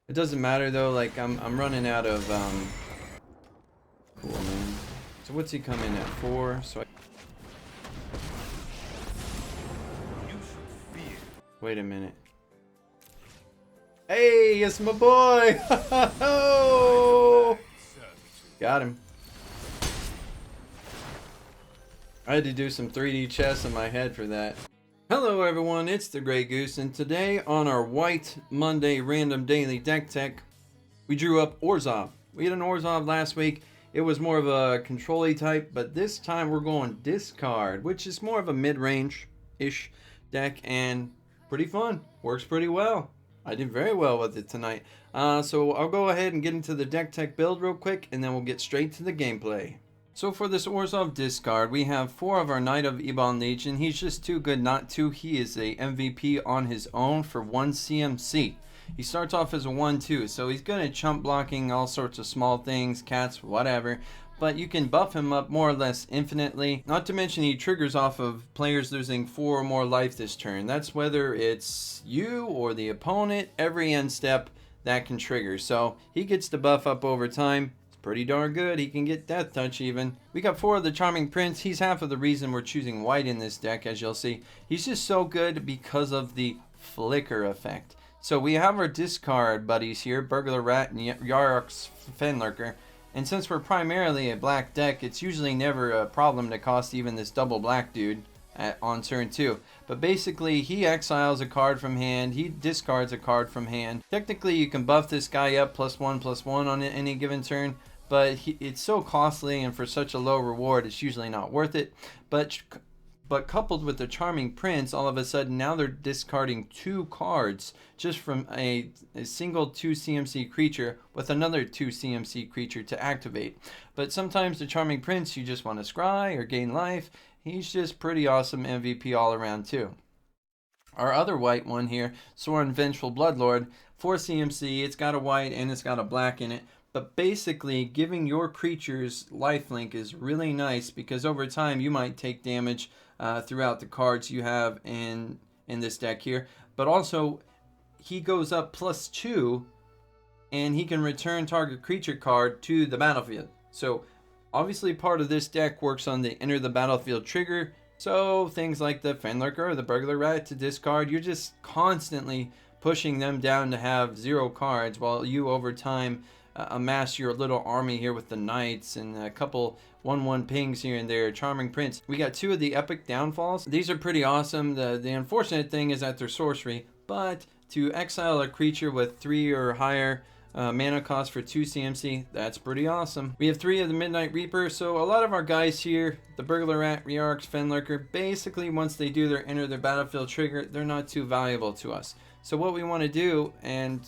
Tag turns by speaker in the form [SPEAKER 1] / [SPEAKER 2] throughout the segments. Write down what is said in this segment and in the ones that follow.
[SPEAKER 1] It doesn't matter though, like I'm running out of cool man. So what's he come in at? 4, so wait a minute. Hey, it's my boy! Got him. I had to do some 3D chess in my head for that. Hello everyone, it's the Grey Goose, and today on our White Monday Random Daily Deck Tech, we drew up Orzhov. We had an Orzhov last week. It was more of a control-y type, but this time we're going discard, which is more of a mid-range-ish deck, and pretty fun. Works pretty well. I did very well with it tonight. So I'll go ahead and get into the deck tech build real quick, and then we'll get straight to the gameplay. So for this Orzhov discard, we have 4 of our Knight of Ebon Legion. He's just too good not to. He is a MVP on his own for 1 CMC. He starts off as a 1/2, so he's good at chump blocking all sorts of small things, cats, whatever. But you can buff him up more or less infinitely. Not to mention he triggers off of players losing 4 or more life this turn. That's whether it's you or the opponent. Every end step that can trigger. So he gets to buff up over time. Pretty darn good. He can get Death Touch even. We got 4 of the Charming Prince. He's half of the reason we're choosing white in this deck, as you'll see. He's just so good because of the flicker effect. So we have our discard buddies here, Burglar Rat and Yarok's Fenlurker. And since we're primarily a black deck, it's usually never a problem to cost even this double black dude on turn 2. But basically, he exiles a card from hand, he discards a card from hand. Technically, you can buff this guy up +1/+1 on any given turn. But it's so costly, and for such a low reward, it's usually not worth it. But coupled with the Charming Prince, all of a sudden now they're discarding 2 cards just from a single 2 CMC creature with another 2 CMC creature to activate. But sometimes the Charming Prince, you just want to scry or gain life. He's just pretty awesome MVP all around too. Our other white one here, Sorin Vengeful Bloodlord, 4 CMC, it's got a white and it's got a black in it. But basically, giving your creatures lifelink is really nice because over time you might take damage throughout the cards you have in this deck here. But also, he goes up +2, and he can return target creature card to the battlefield. So, obviously part of this deck works on the enter the battlefield trigger. So, things like the Fenlurker or the Burglar Rat to discard, you're just constantly pushing them down to have 0 cards while you over time amass your little army here with the knights and a couple 1/1 pings here and there. Charming Prince. We got 2 of the epic downfalls. These are pretty awesome. The unfortunate thing is that they're sorcery, but to exile a creature with 3 or higher mana cost for 2 CMC, that's pretty awesome. We have 3 of the Midnight Reaper, so a lot of our guys here, the Burglar Rat, Riark's Fenlurker, basically once they do their enter their battlefield trigger, they're not too valuable to us. So what we want to do, and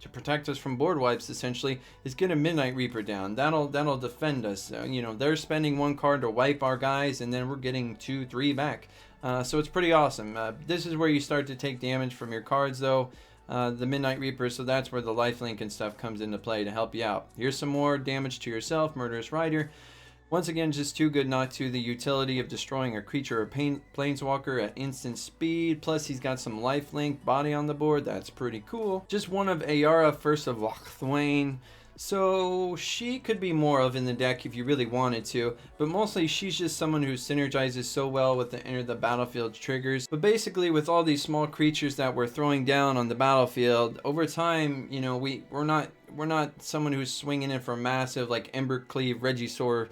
[SPEAKER 1] to protect us from board wipes essentially, is get a Midnight Reaper down. That'll defend us. You know, they're spending 1 card to wipe our guys, and then we're getting 2, 3 back. So it's pretty awesome. This is where you start to take damage from your cards though, the Midnight Reaper, so that's where the lifelink and stuff comes into play to help you out. Here's some more damage to yourself, Murderous Rider. Once again, just too good not to. The utility of destroying a creature or planeswalker at instant speed. Plus, he's got some lifelink body on the board. That's pretty cool. Just one of Ayara, First of Locthwain. So she could be more of in the deck if you really wanted to. But mostly, she's just someone who synergizes so well with the enter the battlefield triggers. But basically, with all these small creatures that we're throwing down on the battlefield, over time, you know, we're not someone who's swinging in for massive like Embercleave, Regisaur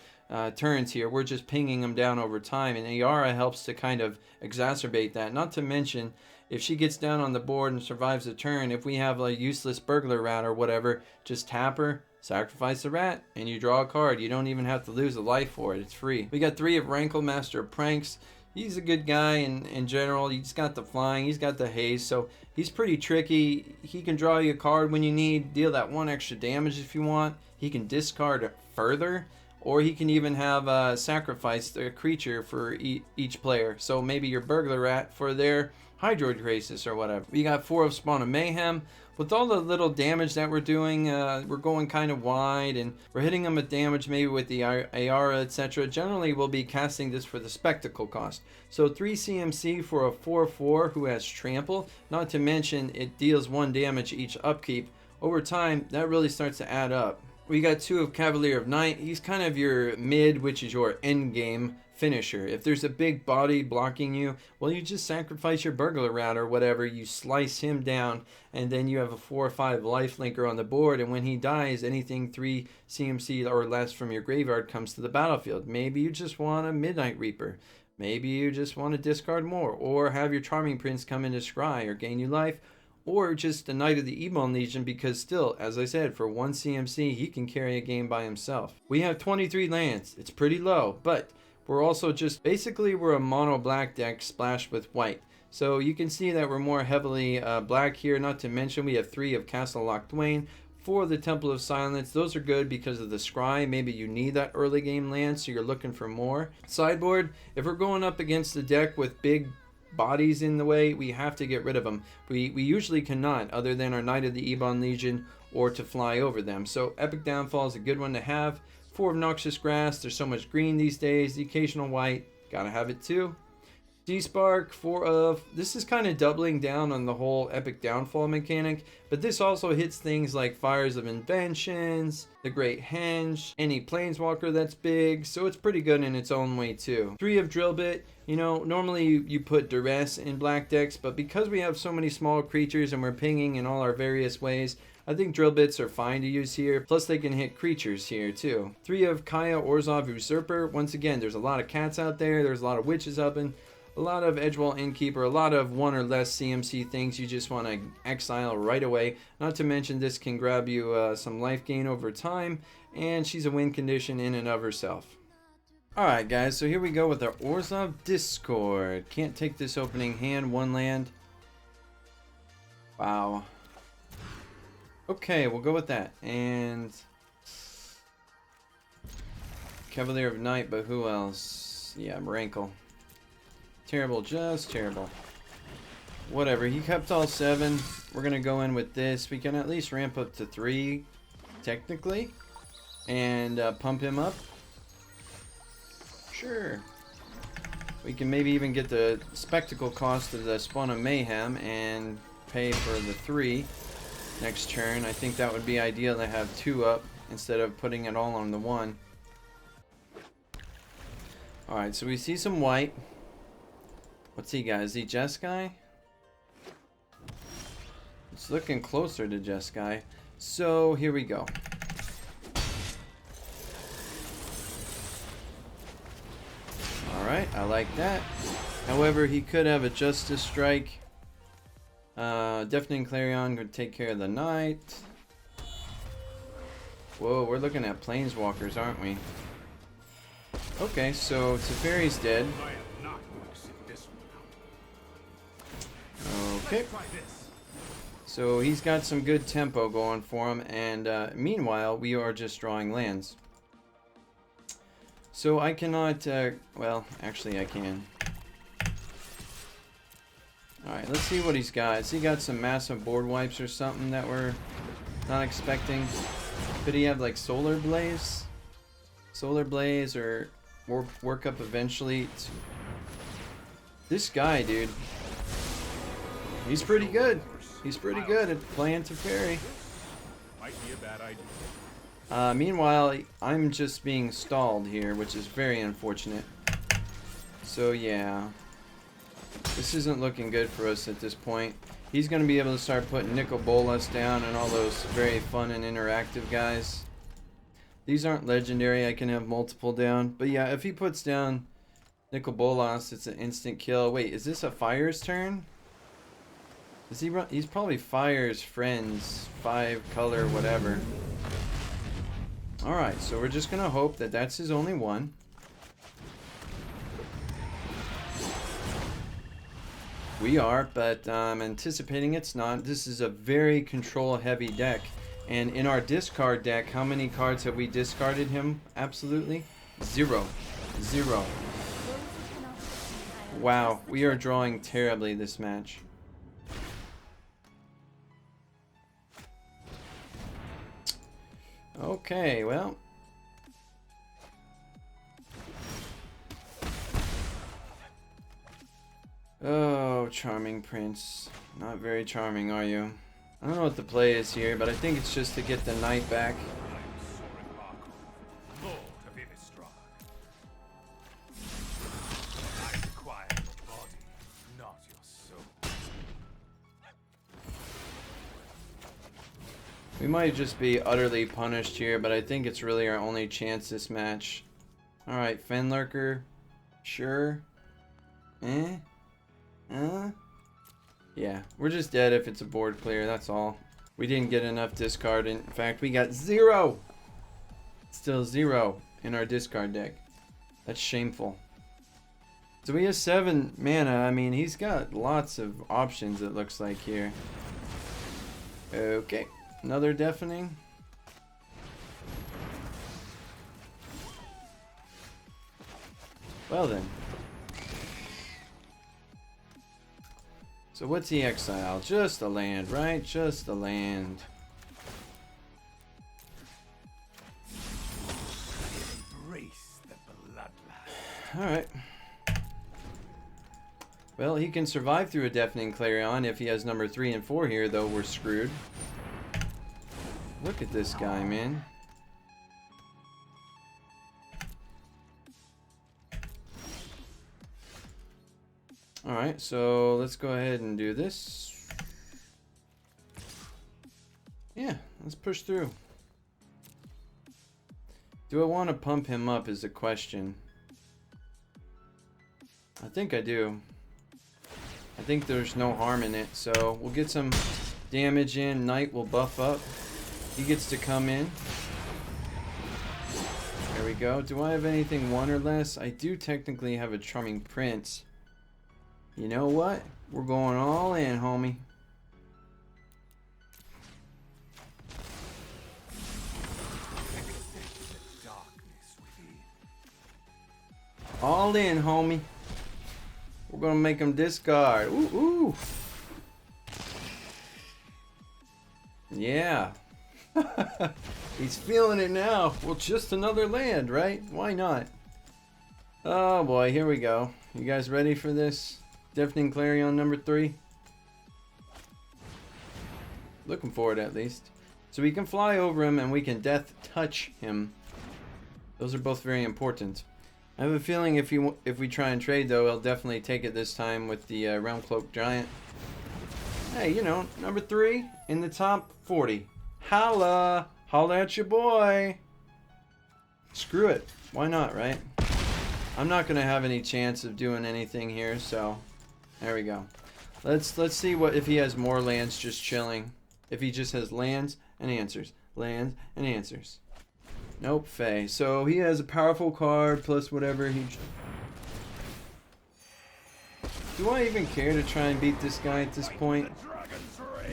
[SPEAKER 1] turns here. We're just pinging them down over time, and Ayara helps to kind of exacerbate that. Not to mention, if she gets down on the board and survives a turn, if we have a useless Burglar Rat or whatever, just tap her, sacrifice the rat, and you draw a card. You don't even have to lose a life for it. It's free. We got 3 of Rankle, Master of Pranks. He's a good guy in general. He's got the flying, he's got the haste, so he's pretty tricky. He can draw you a card when you need, deal that 1 extra damage if you want. He can discard it further, or he can even have sacrificed a creature for each player. So maybe your Burglar Rat for their Hydroid Crisis or whatever. We got 4 of Spawn of Mayhem. With all the little damage that we're doing, we're going kind of wide, and we're hitting them with damage maybe with the Ayara, etc. Generally, we'll be casting this for the spectacle cost. So 3 CMC for a 4/4 who has Trample. Not to mention, it deals 1 damage each upkeep, over time, that really starts to add up. We got 2 of Cavalier of Night. He's kind of your mid, which is your end game finisher. If there's a big body blocking you, well, you just sacrifice your burglar rat or whatever, you slice him down, and then you have a 4 or 5 life linker on the board, and when he dies, anything 3 CMC or less from your graveyard comes to the battlefield. Maybe you just want a Midnight Reaper. Maybe you just want to discard more, or have your Charming Prince come into scry or gain you life, or just a Knight of the Ebon Legion, because still, as I said, for 1 CMC, he can carry a game by himself. We have 23 lands. It's pretty low, but we're also just, basically we're a mono black deck splashed with white. So you can see that we're more heavily black here, not to mention we have 3 of Castle Loch Dwayne, 4 of the Temple of Silence. Those are good because of the scry. Maybe you need that early game land, so you're looking for more. Sideboard, if we're going up against a deck with big bodies in the way, we have to get rid of them. We usually cannot, other than our Knight of the Ebon Legion or to fly over them. So Epic Downfall is a good one to have. 4 of Noxious Grass, there's so much green these days. The occasional white, gotta have it too. D-Spark, 4 of, this is kind of doubling down on the whole Epic Downfall mechanic, but this also hits things like Fires of Inventions, the Great Henge, any Planeswalker that's big, so it's pretty good in its own way too. 3 of Drillbit, you know, normally you put Duress in black decks, but because we have so many small creatures and we're pinging in all our various ways, I think drill bits are fine to use here, plus they can hit creatures here too. 3 of Kaya Orzhov Usurper, once again, there's a lot of cats out there, there's a lot of witches up in, a lot of Edgewall Innkeeper, a lot of 1 or less CMC things you just want to exile right away. Not to mention this can grab you some life gain over time, and she's a win condition in and of herself. Alright guys, so here we go with our Orzhov Discord. Can't take this opening hand, 1 land. Wow. Okay, we'll go with that. And Cavalier of Night, but who else? Yeah, Rankle. Terrible, just terrible. Whatever, he kept all 7. We're gonna go in with this. We can at least ramp up to 3, technically, and pump him up. Sure. We can maybe even get the spectacle cost of the Spawn of Mayhem and pay for the 3 next turn. I think that would be ideal to have 2 up instead of putting it all on the 1. Alright, so we see some white. What's he got? Is he Jeskai? It's looking closer to Jeskai. So here we go. Alright, I like that. However, he could have a Justice Strike. Deafening Clarion could take care of the Knight. Whoa, we're looking at Planeswalkers, aren't we? Okay, so Teferi's dead. Okay. So he's got some good tempo going for him, and meanwhile, we are just drawing lands. So I cannot, well, actually I can. Alright, let's see what he's got. Has he got some massive board wipes or something that we're not expecting? Could he have like Solar Blaze? Solar Blaze or work up eventually? This guy, dude. He's pretty good. He's pretty good at playing Teferi. Might be a bad idea. Meanwhile, I'm just being stalled here, which is very unfortunate. So yeah, this isn't looking good for us at this point. He's going to be able to start putting Nicol Bolas down and all those very fun and interactive guys. These aren't legendary. I can have multiple down. But yeah, if he puts down Nicol Bolas, it's an instant kill. Wait, is this a Fire's turn? Is he run? He's probably Fire's Friends, 5 color, whatever. Alright, so we're just going to hope that that's his only one. We are, but I'm anticipating it's not. This is a very control-heavy deck. And in our discard deck, how many cards have we discarded him? Absolutely? 0. 0. Wow, we are drawing terribly this match. Okay, well. Oh, Charming Prince. Not very charming, are you? I don't know what the play is here, but I think it's just to get the knight back. We might just be utterly punished here, but I think it's really our only chance this match. Alright, Fenlurker. Sure. Yeah, we're just dead if it's a board clear, that's all. We didn't get enough discard. In fact, we got 0! Still 0 in our discard deck. That's shameful. So he has 7 mana. I mean, he's got lots of options, it looks like here. Okay. Another deafening. Well then. So what's he exile? Just a land, right? Just a land.
[SPEAKER 2] Embrace the bloodline.
[SPEAKER 1] Alright. Well, he can survive through a Deafening Clarion. If he has number 3 and 4 here, though, we're screwed. Look at this guy, man. Alright, so let's go ahead and do this. Yeah, let's push through. Do I want to pump him up is the question. I think I do. I think there's no harm in it, so we'll get some damage in. Knight will buff up. He gets to come in. There we go. Do I have anything 1 or less? I do technically have a Charming Prince. You know what? We're going all in, homie. All in, homie. We're gonna make him discard. Ooh, ooh. Yeah. He's feeling it now. Well, just another land, right? Why not? Oh boy, here we go. You guys ready for this? Deafening Clarion number 3. Looking forward at least. So we can fly over him and we can death touch him. Those are both very important. I have a feeling if we try and trade though, he'll definitely take it this time with the Realm Cloak Giant. Hey, you know, number 3 in the top 40. Holla! Holla at your boy! Screw it. Why not, right? I'm not going to have any chance of doing anything here, so there we go. Let's see what if he has more lands just chilling. If he just has lands and answers. Lands and answers. Nope, Fae. So he has a powerful card plus whatever he... Do I even care to try and beat this guy at this point?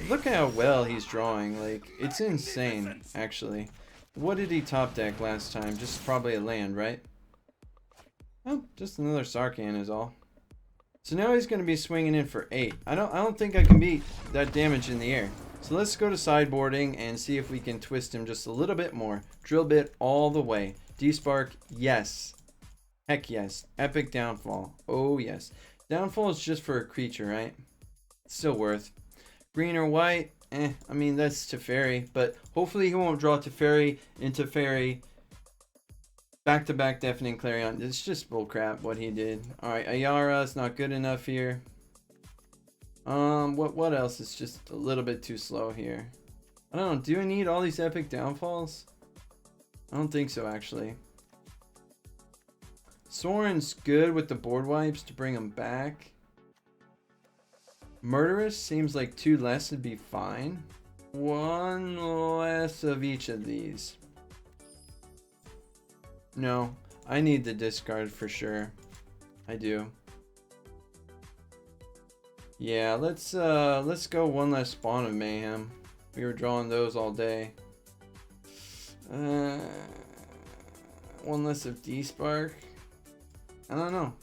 [SPEAKER 1] Look at how well he's drawing. Like, it's insane, actually. What did he top deck last time? Just probably a land, right? Oh, just another Sarkhan is all. So now he's going to be swinging in for 8. I don't think I can beat that damage in the air. So let's go to sideboarding and see if we can twist him just a little bit more. Drill bit all the way. D-Spark, yes. Heck yes. Epic Downfall. Oh yes. Downfall is just for a creature, right? Still worth. Green or white? I mean, that's Teferi, but hopefully he won't draw Teferi into Teferi. Back-to-back Deafening Clarion. It's just bullcrap what he did. Alright, Ayara is not good enough here. What else is just a little bit too slow here? I don't know. Do I need all these epic downfalls? I don't think so, actually. Soren's good with the board wipes to bring him back. Murderous seems like 2 less would be fine. 1 less of each of these. No, I need the discard for sure. I do. Yeah, let's go 1 less Spawn of Mayhem. We were drawing those all day. 1 less of D-Spark. I don't know.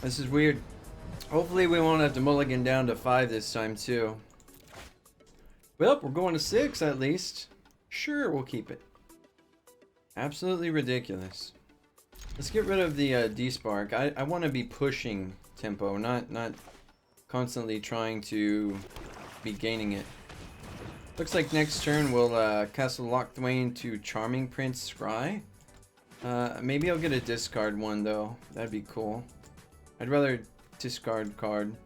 [SPEAKER 1] This is weird. Hopefully we won't have to mulligan down to 5 this time too. Well, we're going to 6 at least. Sure, we'll keep it. Absolutely ridiculous. Let's get rid of the D-Spark. I want to be pushing tempo, not constantly trying to be gaining it. Looks like next turn we'll Castle Lochthwain to Charming Prince Scry. Maybe I'll get a discard one though. That'd be cool. I'd rather discard card.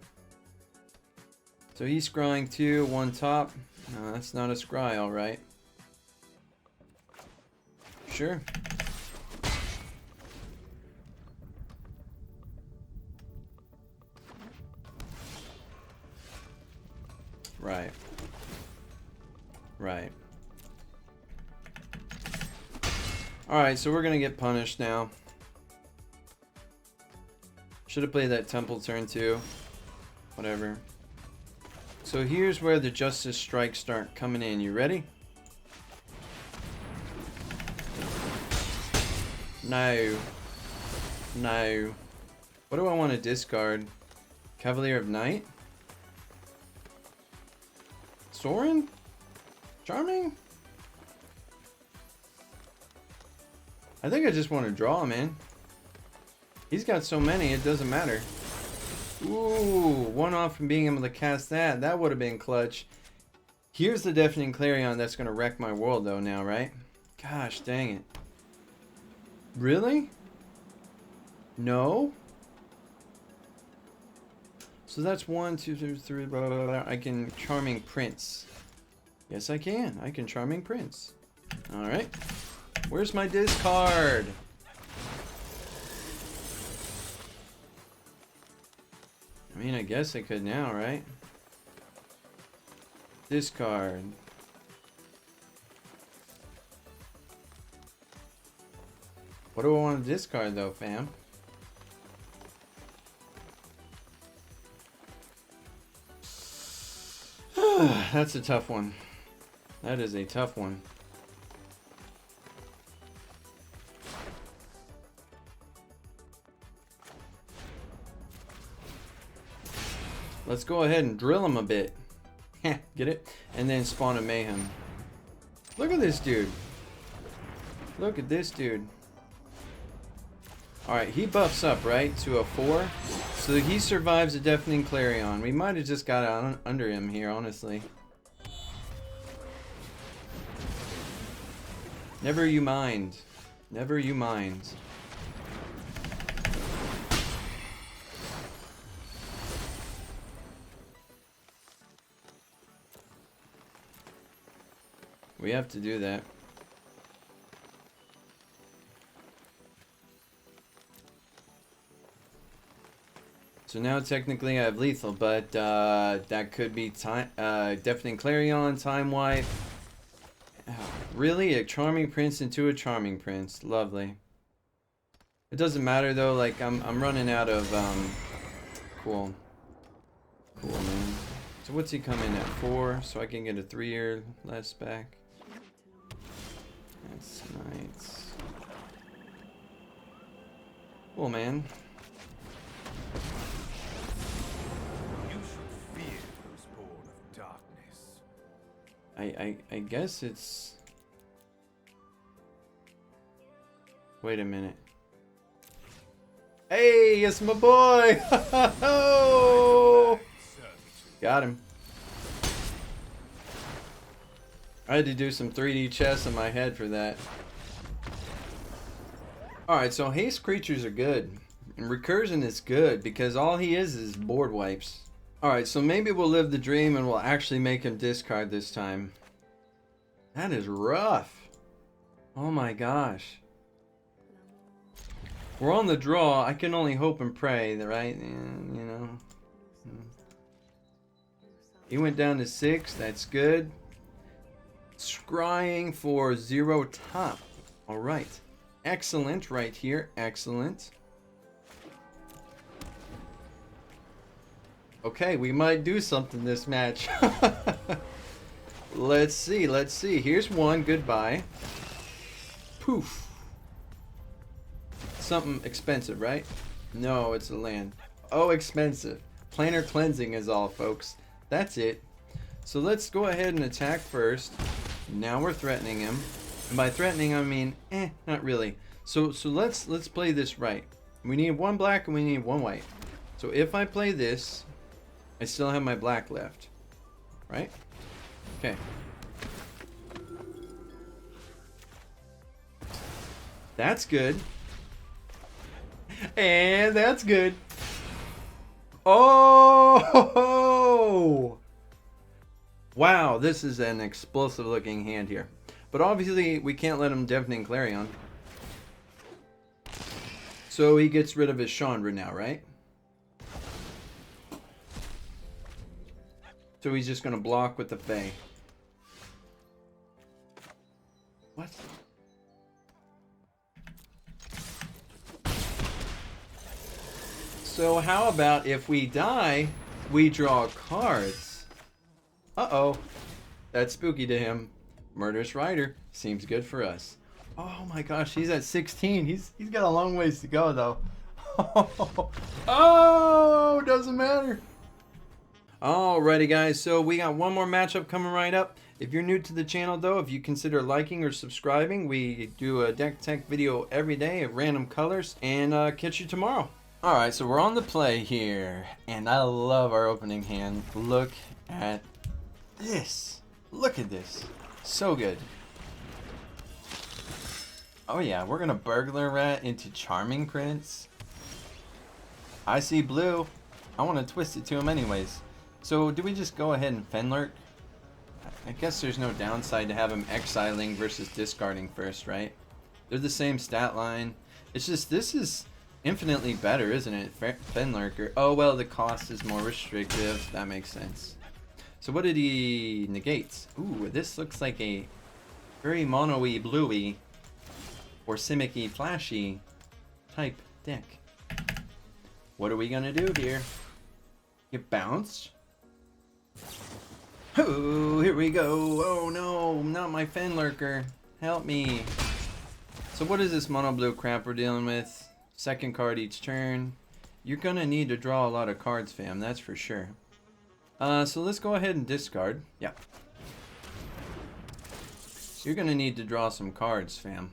[SPEAKER 1] So he's scrying 2, 1 top. No, that's not a scry, alright. Sure. Right. Right. Alright, so we're gonna get punished now. Should have played that temple turn 2. Whatever. So here's where the Justice Strikes start coming in. You ready? No. No. What do I want to discard? Cavalier of Night? Sorin? Charming? I think I just want to draw, man. He's got so many, it doesn't matter. Ooh, one off from being able to cast that. That would have been clutch. Here's the Deafening Clarion that's going to wreck my world, though, now, right? Gosh, dang it. Really? No? So that's 1, 2, 3, blah, blah, blah. I can Charming Prince. Yes, I can. I can Charming Prince. Alright. Where's my discard? I mean, I guess I could now, right? Discard. What do I want to discard though, fam? That's a tough one. That is a tough one. Let's go ahead and drill him a bit. Get it? And then spawn a mayhem. Look at this dude. Look at this dude. Alright, he buffs up, right? To a 4. So he survives a Deafening Clarion. We might have just got out under him here, honestly. Never you mind. Never you mind. We have to do that. So now technically I have lethal, but that could be time, Deafening Clarion, Time Wipe. Really? A Charming Prince into a Charming Prince. Lovely. It doesn't matter though, like I'm running out of cool. Cool, man. So what's he come in at? 4, so I can get a 3-year less back. That's nice. Cool, man.
[SPEAKER 2] You should fear those born of darkness.
[SPEAKER 1] I guess it's... Wait a minute. Hey, it's my boy! Got him. I had to do some 3D chess in my head for that. Alright, so haste creatures are good. And recursion is good because all he is board wipes. Alright, so maybe we'll live the dream and we'll actually make him discard this time. That is rough. Oh my gosh. We're on the draw. I can only hope and pray, right? And, you know. He went down to 6. That's good. Scrying for 0 top. Alright. Excellent right here. Excellent. Okay, we might do something this match. Let's see. Let's see. Here's one. Goodbye. Poof. Something expensive, right? No, it's a land. Oh, expensive. Planar cleansing is all, folks. That's it. So let's go ahead and attack first. Now we're threatening him. And by threatening, I mean, not really. So let's play this right. We need 1 black and we need 1 white. So if I play this, I still have my black left. Right? Okay. That's good. And that's good. Oh! Wow, this is an explosive looking hand here. But obviously, we can't let him Deafening Clarion. So he gets rid of his Chandra now, right? So he's just going to block with the Fae. What? So how about if we die, we draw cards? Uh-oh. That's spooky to him. Murderous Rider seems good for us. Oh my gosh, he's at 16. He's got a long ways to go though. Oh, doesn't matter. Alrighty guys, so we got one more matchup coming right up. If you're new to the channel though, if you consider liking or subscribing, we do a deck tech video every day of random colors, and catch you tomorrow. Alright, so we're on the play here, and I love our opening hand. Look at this. Look at this. So good. Oh yeah, we're gonna Burglar Rat into Charming Prince. I see blue. I want to twist it to him anyways. So do we just go ahead and Fenlurk? I guess there's no downside to have him exiling versus discarding first, right? They're the same stat line. It's just this is infinitely better, isn't it? Fenlurker. Oh well, the cost is more restrictive. That makes sense. So what did he negate? Ooh, this looks like a very mono-y, bluey, or simic-y, flashy type deck. What are we gonna do here? Get bounced? Oh, here we go. Oh no, not my Fenlurker. Help me. So what is this mono blue crap we're dealing with? Second card each turn. You're gonna need to draw a lot of cards, fam, that's for sure. So let's go ahead and discard. Yeah. You're gonna need to draw some cards, fam.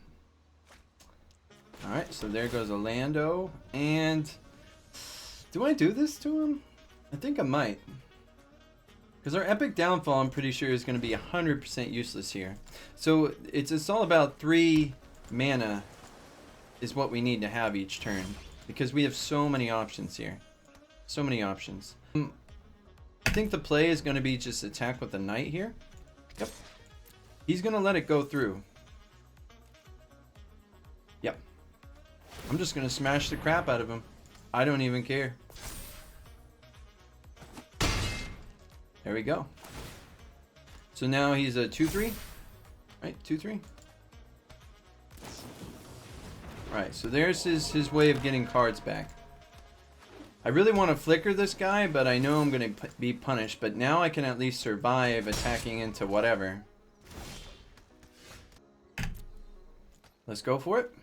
[SPEAKER 1] Alright, so there goes a Lando. And do I do this to him? I think I might. Because our Epic Downfall, I'm pretty sure, is going to be 100% useless here. So it's all about 3 mana is what we need to have each turn. Because we have so many options here. So many options. I think the play is going to be just attack with the Knight here. Yep. He's going to let it go through. Yep. I'm just going to smash the crap out of him. I don't even care. There we go. So now he's a 2-3. Right? 2-3. Right, so there's his way of getting cards back. I really want to flicker this guy, but I know I'm going to be punished. But now I can at least survive attacking into whatever. Let's go for it.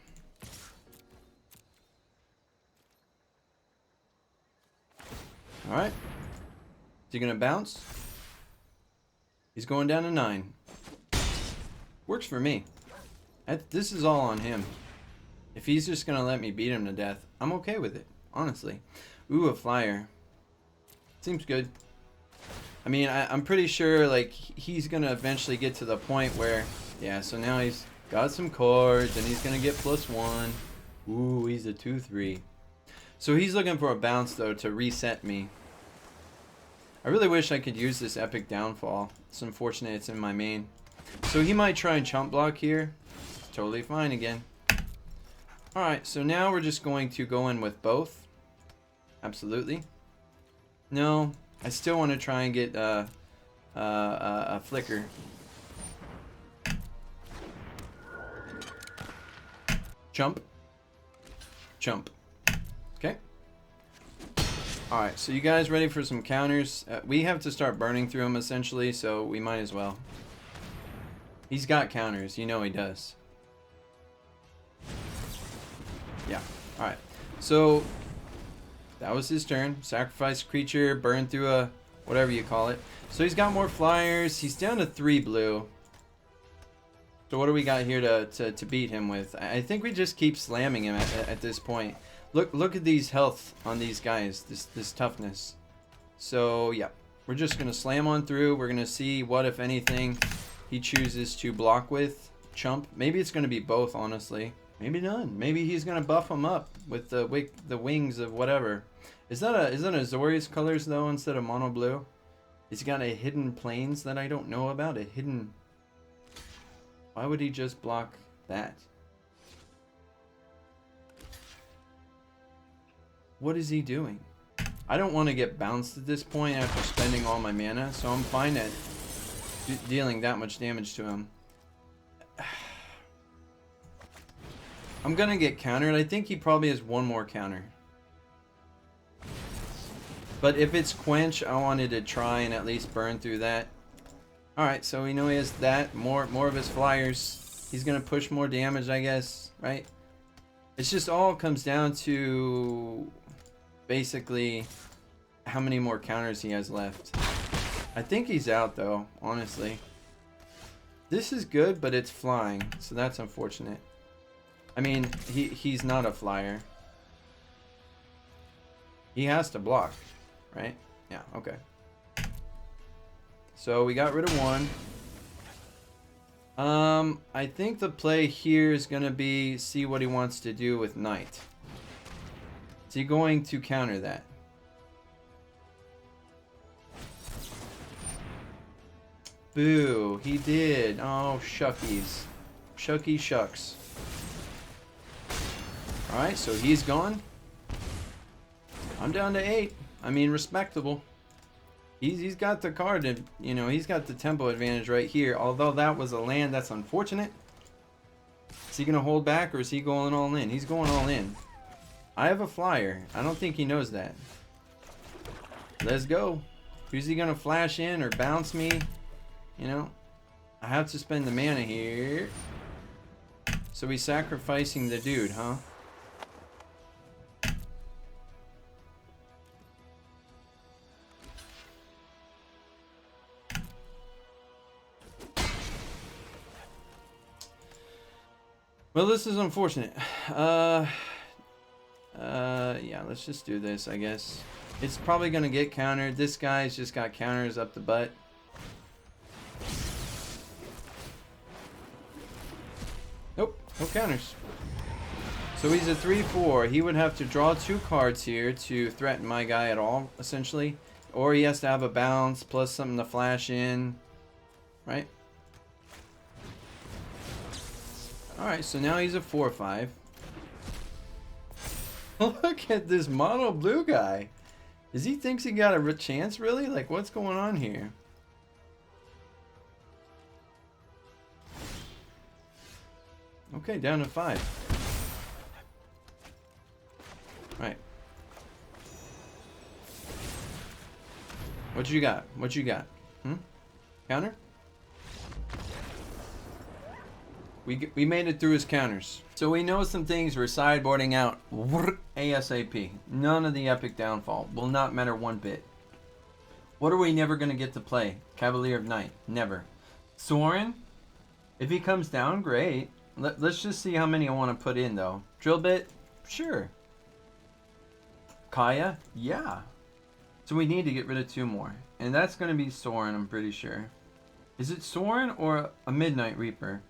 [SPEAKER 1] Alright. Is he going to bounce? He's going down to 9. Works for me. This is all on him. If he's just going to let me beat him to death, I'm okay with it, honestly. Ooh, a flyer. Seems good. I mean, I'm pretty sure like he's going to eventually get to the point where, yeah, so now he's got some cards and he's going to get +1. Ooh, he's a 2-3. So he's looking for a bounce, though, to reset me. I really wish I could use this Epic Downfall. It's unfortunate it's in my main. So he might try and chump block here. Totally fine again. Alright, so now we're just going to go in with both. Absolutely. No, I still want to try and get a flicker. Jump. Jump. Okay. Alright, so you guys ready for some counters? We have to start burning through them essentially, so we might as well. He's got counters, you know he does. Yeah, alright. So, that was his turn. Sacrifice creature, burn through a whatever you call it. So he's got more flyers. He's down to 3 blue. So what do we got here to beat him with? I think we just keep slamming him at this point. Look at these health on these guys, this toughness. So yeah, we're just gonna slam on through. We're gonna see what, if anything, he chooses to block with. Chump. Maybe it's gonna be both, honestly. Maybe none. Maybe he's gonna buff him up with the wings of whatever. Is that a Azorius colors though instead of mono blue? He's got a hidden planes that I don't know about. A hidden. Why would he just block that? What is he doing? I don't want to get bounced at this point after spending all my mana, so I'm fine at dealing that much damage to him. I'm gonna get countered. I think he probably has one more counter. But if it's Quench, I wanted to try and at least burn through that. Alright, so we know he has that. More of his flyers. He's gonna push more damage, I guess, right? It's just all comes down to basically how many more counters he has left. I think he's out though, honestly. This is good, but it's flying, so that's unfortunate. I mean, he's not a flyer. He has to block, right? Yeah, okay. So we got rid of one. I think the play here is going to be see what he wants to do with Knight. Is he going to counter that? Boo, he did. Oh, shuckies. Shucky shucks. Alright, so he's gone. I'm down to 8. I mean, respectable. He's got the card, and you know, he's got the tempo advantage right here. Although that was a land, that's unfortunate. Is he gonna hold back, or is he going all in? He's going all in. I have a flyer. I don't think he knows that. Let's go. Who's he gonna flash in or bounce me? You know, I have to spend the mana here. So he's sacrificing the dude, huh? Well, this is unfortunate. Yeah, let's just do this, I guess. It's probably gonna get countered. This guy's just got counters up the butt. Nope, no counters. So he's a 3/4. He would have to draw 2 cards here to threaten my guy at all, essentially. Or he has to have a bounce plus something to flash in, right? Alright, so now he's a 4/5. Look at this mono blue guy. Does he thinks he got a chance, really? Like, what's going on here? Okay, down to 5. Alright. What you got? What you got? Counter? We made it through his counters. So we know some things we're sideboarding out ASAP. None of the epic downfall. Will not matter one bit. What are we never going to get to play? Cavalier of Night. Never. Sorin? If he comes down, great. Let's just see how many I want to put in, though. Drill bit? Sure. Kaya? Yeah. So we need to get rid of 2 more. And that's going to be Sorin, I'm pretty sure. Is it Sorin or a Midnight Reaper?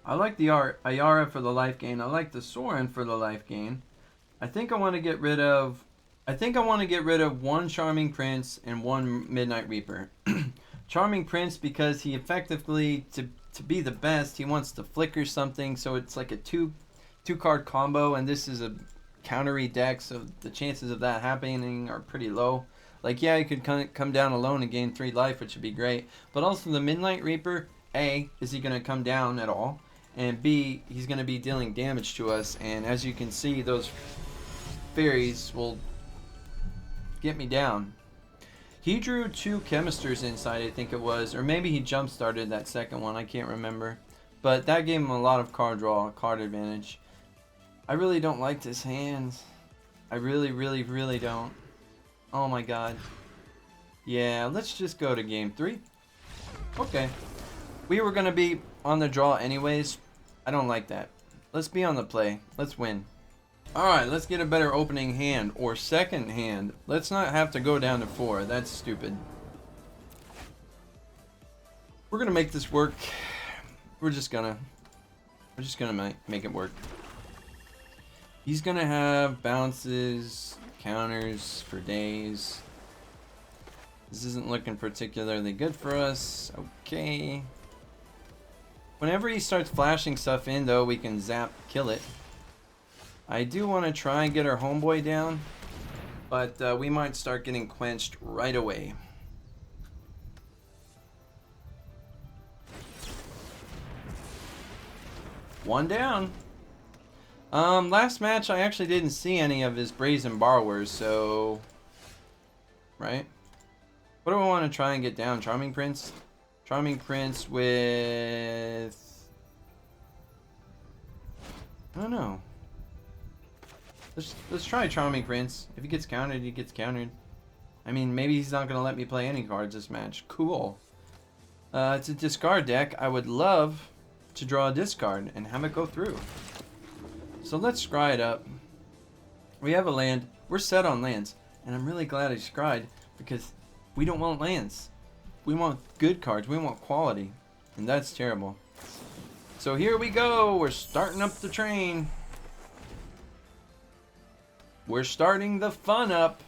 [SPEAKER 1] I like the Ayara for the life gain. I like the Sorin for the life gain. I think I want to get rid of 1 Charming Prince and 1 Midnight Reaper. Charming Prince because he effectively, to be the best, he wants to flicker something, so it's like a two card combo, and this is a countery deck, so the chances of that happening are pretty low. Like, yeah, he could come down alone and gain 3 life, which would be great. But also the Midnight Reaper, A, is he going to come down at all? And B, he's going to be dealing damage to us. And as you can see, those Faeries will get me down. He drew 2 Chemisters inside, I think it was. Or maybe he jump-started that second one, I can't remember. But that gave him a lot of card draw, card advantage. I really don't like this hand. I really, really, really don't. Oh my god. Yeah, let's just go to game 3. Okay. We were going to be on the draw anyways. I don't like that. Let's be on the play. Let's win. Alright, let's get a better opening hand. Or second hand. Let's not have to go down to 4. That's stupid. We're going to make this work. We're just gonna make it work. He's gonna have bounces, counters for days. This isn't looking particularly good for us. Okay. Whenever he starts flashing stuff in, though, we can zap, kill it. I do want to try and get our homeboy down, but we might start getting quenched right away. One down. Last match I actually didn't see any of his brazen borrowers, so right. What do I want to try and get down? Charming Prince? Charming Prince with... I don't know. Let's try Charming Prince. If he gets countered, he gets countered. I mean, maybe he's not going to let me play any cards this match. Cool. It's a discard deck. I would love to draw a discard and have it go through. So let's scry it up. We have a land. We're set on lands. And I'm really glad I scryed because we don't want lands. We want good cards. We want quality. And that's terrible. So here we go. We're starting up the train. We're starting the fun up.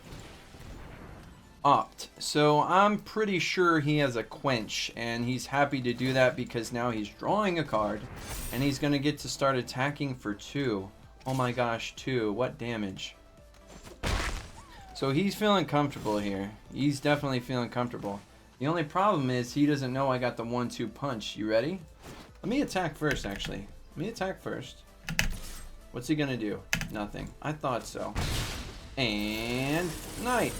[SPEAKER 1] Opt. So I'm pretty sure he has a quench, and he's happy to do that because now he's drawing a card and he's gonna get to start attacking for 2. Oh my gosh, 2. What damage? So he's feeling comfortable here. He's definitely feeling comfortable. The only problem is he doesn't know I got the 1-2 punch. You ready? Let me attack first, actually. Let me attack first. What's he gonna do? Nothing. I thought so. And Knight.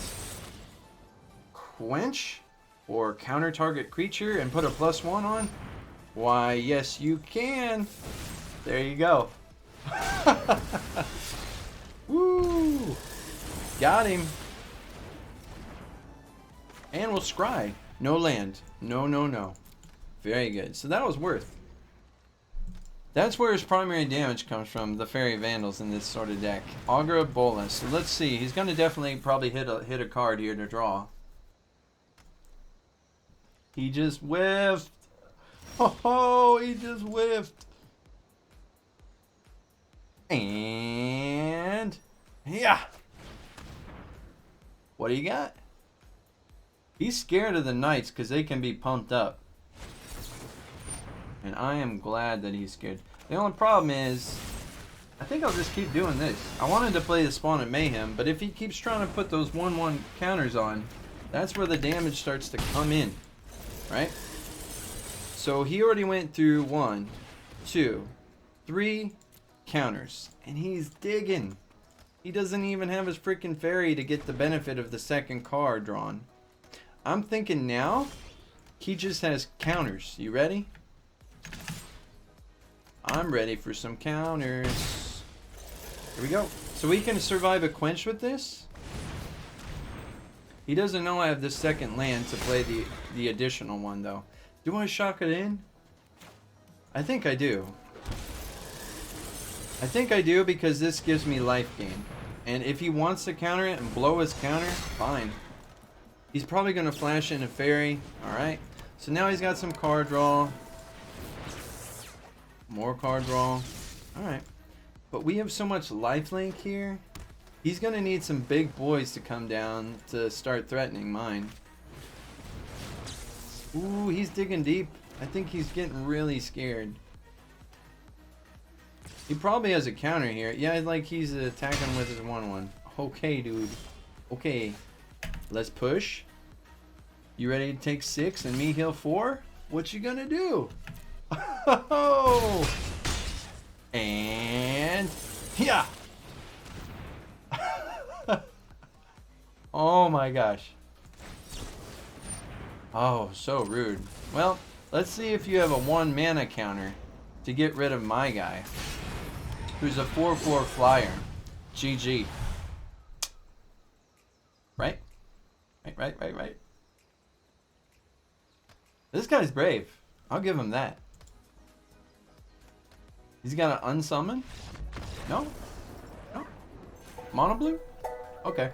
[SPEAKER 1] Quench or counter target creature and put a +1 on? Why, yes you can. There you go. Woo! Got him. And we'll scry. No land. No, no, no. Very good. So that was worth. That's where his primary damage comes from, the Fairy Vandals in this sort of deck. Augur Bolas. So let's see. He's going to definitely probably hit a card here to draw. He just whiffed. Oh, he just whiffed. And yeah. What do you got? He's scared of the Knights because they can be pumped up. And I am glad that he's scared. The only problem is, I think I'll just keep doing this. I wanted to play the Spawn of Mayhem, but if he keeps trying to put those 1/1 counters on, that's where the damage starts to come in. Right? So he already went through 1, 2, 3 counters. And he's digging. He doesn't even have his freaking fairy to get the benefit of the second card drawn. I'm thinking now, he just has counters. You ready? I'm ready for some counters. Here we go. So we can survive a quench with this. He doesn't know I have this second land to play the additional one, though. Do I shock it in? I think I do. I think I do because this gives me life gain. And if he wants to counter it and blow his counter, fine. He's probably going to flash in a fairy. Alright. So now he's got some card draw. More card draw. Alright. But we have so much lifelink here. He's going to need some big boys to come down to start threatening mine. Ooh, he's digging deep. I think he's getting really scared. He probably has a counter here. Yeah, like he's attacking with his 1/1. Okay, dude. Okay. Let's push. You ready to take 6 and me heal 4? What you gonna do? Oh! And yeah. Oh my gosh. Oh, so rude. Well, let's see if you have a 1 mana counter to get rid of my guy, who's a 4/4 flyer. GG. Right? Right. This guy's brave. I'll give him that. He's got an unsummon? No? No? Mono blue? Okay.